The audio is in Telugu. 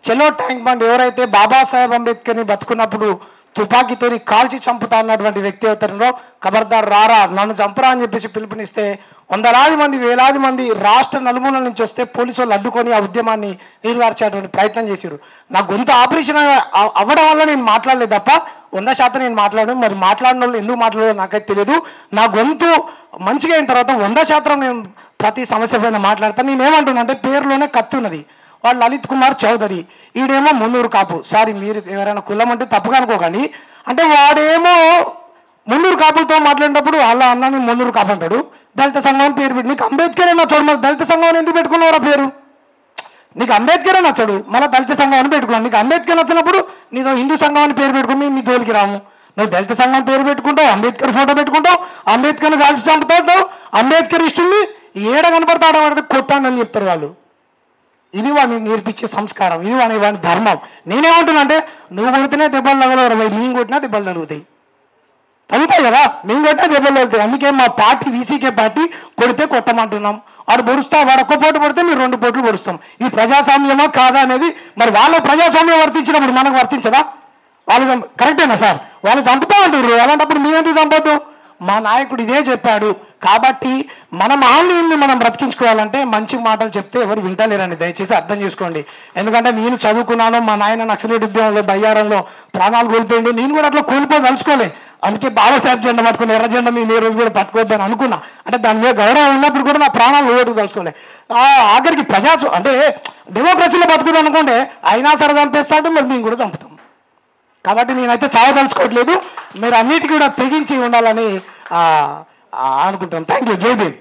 చెలో ట్యాంక్ బండ్ ఎవరైతే బాబాసాహెబ్ అంబేద్కర్ని బతుకున్నప్పుడు తుపాకీతోని కాల్చి చంపుతా అన్నటువంటి వ్యక్తి అవుతారో ఖబర్దార్ రారా నన్ను చంపరా అని చెప్పేసి పిలుపునిస్తే వందలాది మంది వేలాది మంది రాష్ట్ర నలుమూలల నుంచి వస్తే పోలీసు వాళ్ళు అడ్డుకొని ఆ ఉద్యమాన్ని నిర్వహించేటువంటి ప్రయత్నం చేశారు. నా గొంతు ఆపరేషన్ అవ్వడం వల్ల నేను మాట్లాడలేదు తప్ప 100% నేను మాట్లాడను. మరి మాట్లాడిన వాళ్ళు ఎందుకు మాట్లాడారో నాకైతే తెలియదు. నా గొంతు మంచిగా అయిన తర్వాత 100% నేను ప్రతి సమస్య పైన మాట్లాడతాను. నేనేమంటున్నా అంటే పేరులోనే కత్తి ఉన్నది. వాడు లలిత్ కుమార్ చౌదరి, ఈడేమో మున్నూరు కాపు. సారీ మీరు ఎవరైనా కులం అంటే తప్పుగా అనుకోకండి. అంటే వాడేమో మున్నూరు కాపులతో మాట్లాడినప్పుడు అలా అన్నాను మున్నూరు కాపు అంటాడు. దళిత సంఘం పేరు పెట్టి నీకు అంబేద్కరే నచ్చాడు, మరి దళిత సంఘం ఎందుకు పెట్టుకున్నావు పేరు? నీకు అంబేద్కరే నచ్చాడు, మళ్ళీ దళిత సంఘం అని పెట్టుకున్నావు. నీకు అంబేద్కర్ నచ్చినప్పుడు నీతో హిందూ సంఘం అని పేరు పెట్టుకుని నీ జోలికి రాము. నువ్వు దళిత సంఘం పేరు పెట్టుకుంటావు, అంబేద్కర్ ఫోటో పెట్టుకుంటావు, అంబేద్కర్ని కాల్చి చంపుతావు, అంబేద్కర్ ఇష్టంని ఏడ కనపడతాడు వాడికి కొట్టాను అని చెప్తారు వాళ్ళు. ఇది వాడిని నేర్పించే సంస్కారం, ఇది వాడి ధర్మం. నేనేమంటున్నా అంటే నువ్వు కొడితేనే దెబ్బలు తగలవు, మేము కొట్టినా దెబ్బలు తగులుతాయి. తగ్గుతాయి కదా, మేము కొట్టినా దెబ్బలు తగులుతాయి. అందుకే మా పార్టీ వీసీకే పార్టీ కొడితే కొట్టమంటున్నాం. వాడు పొడుస్తా, వాడు ఒక్క పోటు పడితే మీరు 2 పోట్లు పొడుస్తాం. ఇది ప్రజాస్వామ్యమా కాదా అనేది మరి వాళ్ళ ప్రజాస్వామ్యం వర్తించినప్పుడు మనకు వర్తించదా? వాళ్ళు కరెక్టేనా సార్? వాళ్ళు చంపుతా అంటారు, అలాంటప్పుడు మీరెందుకు చంపొద్దు? మా నాయకుడు ఇదే చెప్పాడు. కాబట్టి మన మహనీయుల్ని మనం బ్రతికించుకోవాలంటే మంచి మాటలు చెప్తే ఎవరు వింటలేరని దయచేసి అర్థం చేసుకోండి. ఎందుకంటే నేను చదువుకున్నాను, మా నాయన నక్సలైట్ ఉద్యమంలో బయ్యారంలో ప్రాణాలు కోల్పోయిండు, నేను కూడా అట్లా కోల్పోదలుచుకోలే. అందుకే బాబాసాహెబ్ జెండా పట్టుకుని ఎర్ర జెండా నేను ఏ రోజు కూడా పట్టుకోవద్దని అనుకున్నా. అంటే దాని మీద గౌరవం ఉన్నప్పుడు కూడా నా ప్రాణాలు ఓటు తలుచుకోలే. ఆఖరికి అంటే డెమోక్రసీలో బతుకుతాం అనుకుంటే అయినా సరే చంపేస్తా అంటే మరి మేము కూడా చంపుతాం. కాబట్టి నేనైతే చావదలుచుకోవట్లేదు. మీరు అన్నిటికీ కూడా తెగించి ఉండాలని అనుకుంటాను. Thank you. జై భీమ్.